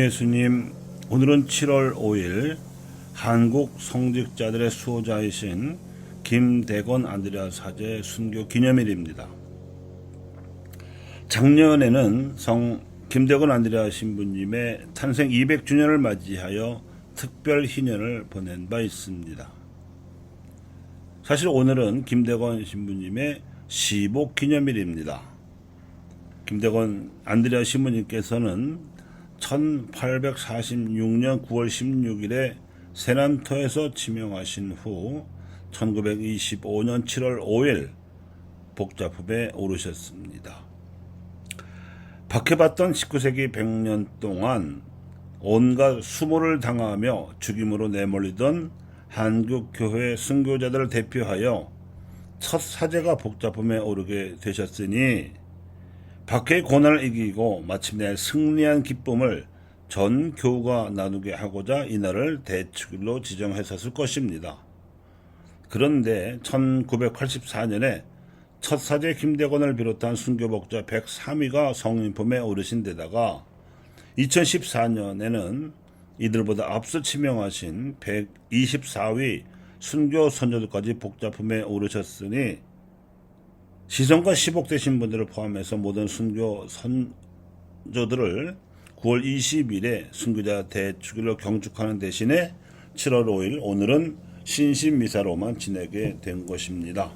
예수님, 오늘은 7월 5일 한국 성직자들의 수호자이신 김대건 안드레아 사제 순교 기념일입니다. 작년에는 성 김대건 안드레아 신부님의 탄생 200주년을 맞이하여 특별 희년을 보낸 바 있습니다. 사실 오늘은 김대건 신부님의 시복 기념일입니다. 김대건 안드레아 신부님께서는 1846년 9월 16일에 세난토에서 지명하신 후 1925년 7월 5일 복자품에 오르셨습니다. 박해받던 19세기 100년 동안 온갖 수모를 당하며 죽임으로 내몰리던 한국교회 순교자들을 대표하여 첫 사제가 복자품에 오르게 되셨으니 박해의 고난을 이기고 마침내 승리한 기쁨을 전 교우가 나누게 하고자 이날을 대축일로 지정했었을 것입니다. 그런데 1984년에 첫 사제 김대건을 비롯한 순교복자 103위가 성인품에 오르신 데다가 2014년에는 이들보다 앞서 지명하신 124위 순교 선조들까지 복자품에 오르셨으니 시성과 시복되신 분들을 포함해서 모든 순교 선조들을 9월 20일에 순교자 대축일로 경축하는 대신에 7월 5일 오늘은 신신미사로만 지내게 된 것입니다.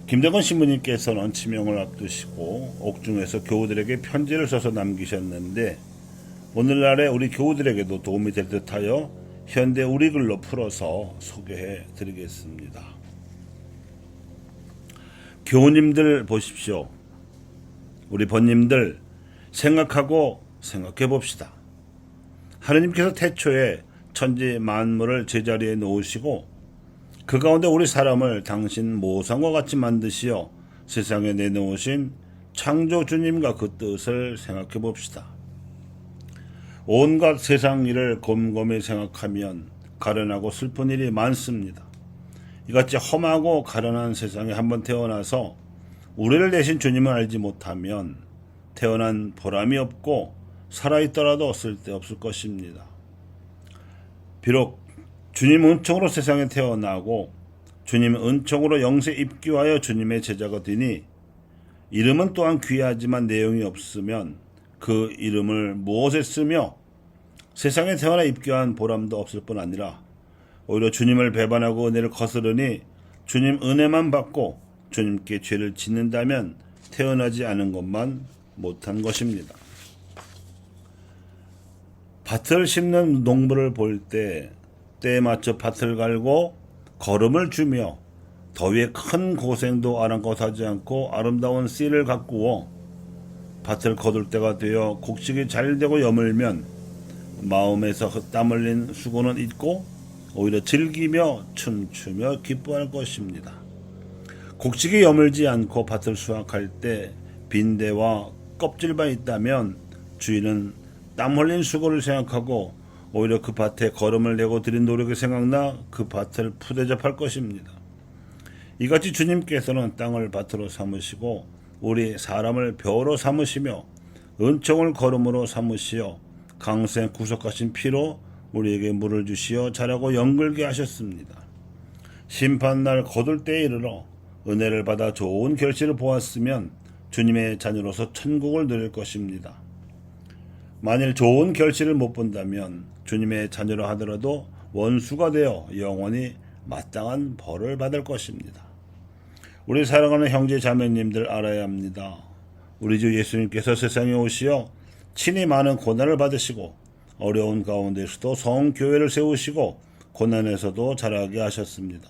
김대건 신부님께서는 치명을 앞두시고 옥중에서 교우들에게 편지를 써서 남기셨는데 오늘날의 우리 교우들에게도 도움이 될 듯하여 현대 우리글로 풀어서 소개해 드리겠습니다. 교우님들 보십시오. 우리 번님들 생각하고 생각해 봅시다. 하느님께서 태초에 천지 만물을 제자리에 놓으시고 그 가운데 우리 사람을 당신 모상과 같이 만드시어 세상에 내놓으신 창조주님과 그 뜻을 생각해 봅시다. 온갖 세상 일을 곰곰이 생각하면 가련하고 슬픈 일이 많습니다. 이같이 험하고 가련한 세상에 한번 태어나서 우리를 내신 주님을 알지 못하면 태어난 보람이 없고 살아있더라도 쓸데없을 것입니다. 비록 주님 은총으로 세상에 태어나고 주님 은총으로 영세 입교하여 주님의 제자가 되니 이름은 또한 귀하지만 내용이 없으면 그 이름을 무엇에 쓰며 세상에 태어나 입교한 보람도 없을 뿐 아니라 오히려 주님을 배반하고 은혜를 거스르니 주님 은혜만 받고 주님께 죄를 짓는다면 태어나지 않은 것만 못한 것입니다. 밭을 심는 농부를 볼 때 때에 맞춰 밭을 갈고 거름을 주며 더위에 큰 고생도 아랑곳하지 않고 아름다운 씨를 가꾸어 밭을 거둘 때가 되어 곡식이 잘 되고 여물면 마음에서 땀 흘린 수고는 잊고 오히려 즐기며 춤추며 기뻐할 것입니다. 곡식이 여물지 않고 밭을 수확할 때 빈대와 껍질만 있다면 주인은 땀 흘린 수고를 생각하고 오히려 그 밭에 거름을 내고 들인 노력이 생각나 그 밭을 푸대접할 것입니다. 이같이 주님께서는 땅을 밭으로 삼으시고 우리 사람을 벼로 삼으시며 은총을 거름으로 삼으시어 강생 구속하신 피로 우리에게 물을 주시어 자라고 연글게 하셨습니다. 심판날 거둘 때에 이르러 은혜를 받아 좋은 결실을 보았으면 주님의 자녀로서 천국을 누릴 것입니다. 만일 좋은 결실을 못 본다면 주님의 자녀로 하더라도 원수가 되어 영원히 마땅한 벌을 받을 것입니다. 우리 사랑하는 형제 자매님들 알아야 합니다. 우리 주 예수님께서 세상에 오시어 친히 많은 고난을 받으시고 어려운 가운데서도 성교회를 세우시고 고난에서도 자라게 하셨습니다.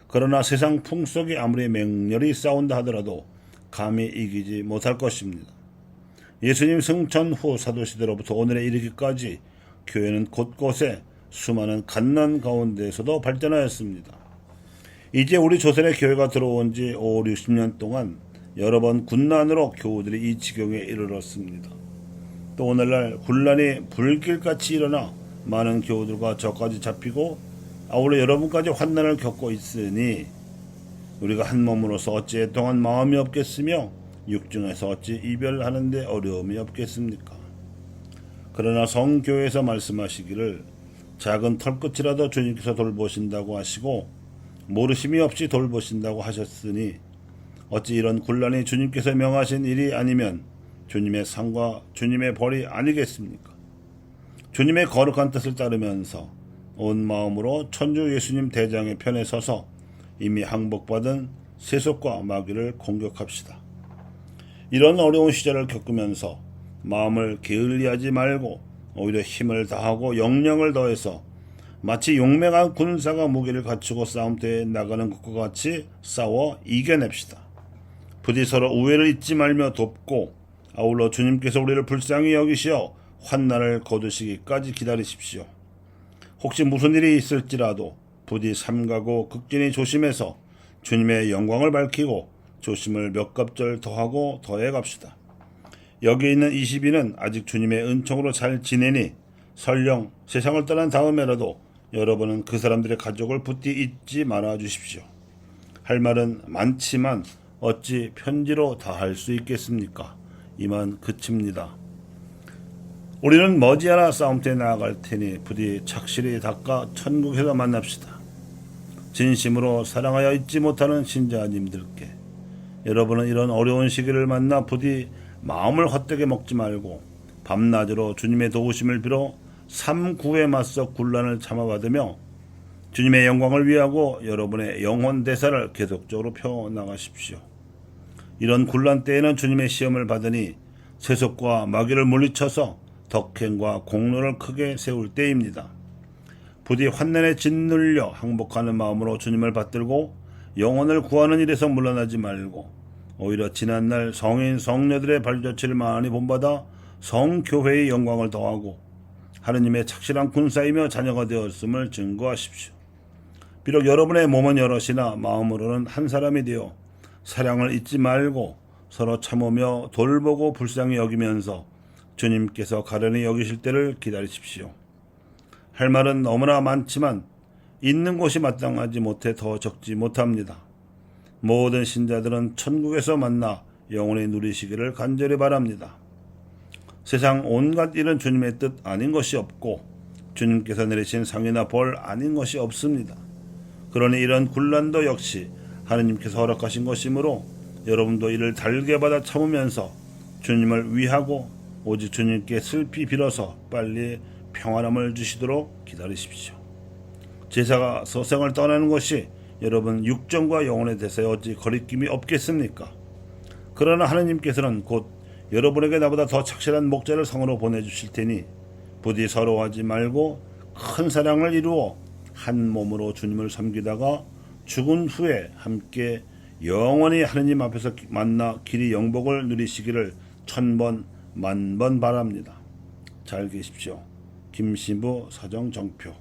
그러나 세상 풍속이 아무리 맹렬히 싸운다 하더라도 감히 이기지 못할 것입니다. 예수님 승천 후 사도시대로부터 오늘에 이르기까지 교회는 곳곳에 수많은 갓난 가운데에서도 발전하였습니다. 이제 우리 조선의 교회가 들어온 지 5, 60년 동안 여러 번 군난으로 교우들이 이 지경에 이르렀습니다. 또 오늘날 군란이 불길같이 일어나 많은 교우들과 저까지 잡히고 아울러 여러분까지 환난을 겪고 있으니 우리가 한 몸으로서 어찌 동안 마음이 없겠으며 육중에서 어찌 이별하는데 어려움이 없겠습니까? 그러나 성교회에서 말씀하시기를 작은 털끝이라도 주님께서 돌보신다고 하시고 모르심이 없이 돌보신다고 하셨으니 어찌 이런 곤란이 주님께서 명하신 일이 아니면 주님의 상과 주님의 벌이 아니겠습니까? 주님의 거룩한 뜻을 따르면서 온 마음으로 천주 예수님 대장의 편에 서서 이미 항복받은 세속과 마귀를 공격합시다. 이런 어려운 시절을 겪으면서 마음을 게을리하지 말고 오히려 힘을 다하고 영령을 더해서 마치 용맹한 군사가 무기를 갖추고 싸움터에 나가는 것과 같이 싸워 이겨냅시다. 부디 서로 우애를 잊지 말며 돕고 아울러 주님께서 우리를 불쌍히 여기시어 환난을 거두시기까지 기다리십시오. 혹시 무슨 일이 있을지라도 부디 삼가고 극진히 조심해서 주님의 영광을 밝히고 조심을 몇 갑절 더하고 더해갑시다. 여기 있는 20인은 아직 주님의 은총으로 잘 지내니 설령 세상을 떠난 다음에라도 여러분은 그 사람들의 가족을 부디 잊지 말아 주십시오. 할 말은 많지만 어찌 편지로 다 할 수 있겠습니까? 이만 그칩니다. 우리는 머지않아 싸움터에 나아갈 테니 부디 착실히 닦아 천국에서 만납시다. 진심으로 사랑하여 잊지 못하는 신자님들께 여러분은 이런 어려운 시기를 만나 부디 마음을 헛되게 먹지 말고 밤낮으로 주님의 도우심을 빌어 삼구에 맞서 곤란을 참아받으며 주님의 영광을 위하고 여러분의 영혼 대사를 계속적으로 펴나가십시오. 이런 곤란 때에는 주님의 시험을 받으니 세속과 마귀를 물리쳐서 덕행과 공로를 크게 세울 때입니다. 부디 환난에 짓눌려 항복하는 마음으로 주님을 받들고 영혼을 구하는 일에서 물러나지 말고 오히려 지난날 성인 성녀들의 발자취를 많이 본받아 성교회의 영광을 더하고 하느님의 착실한 군사이며 자녀가 되었음을 증거하십시오. 비록 여러분의 몸은 여럿이나 마음으로는 한 사람이 되어 사랑을 잊지 말고 서로 참으며 돌보고 불쌍히 여기면서 주님께서 가련히 여기실 때를 기다리십시오. 할 말은 너무나 많지만 있는 곳이 마땅하지 못해 더 적지 못합니다. 모든 신자들은 천국에서 만나 영원히 누리시기를 간절히 바랍니다. 세상 온갖 일은 주님의 뜻 아닌 것이 없고 주님께서 내리신 상이나 벌 아닌 것이 없습니다. 그러니 이런 곤란도 역시 하느님께서 허락하신 것이므로 여러분도 이를 달게 받아 참으면서 주님을 위하고 오직 주님께 슬피 빌어서 빨리 평안함을 주시도록 기다리십시오. 제사가 서생을 떠나는 것이 여러분 육정과 영혼의 대사에 어찌 거리낌이 없겠습니까? 그러나 하느님께서는 곧 여러분에게 나보다 더 착실한 목자를 성으로 보내주실 테니 부디 서러워하지 말고 큰 사랑을 이루어 한 몸으로 주님을 섬기다가 죽은 후에 함께 영원히 하느님 앞에서 만나 길이 영복을 누리시기를 천번 만번 바랍니다. 잘 계십시오. 김신부 사정정표.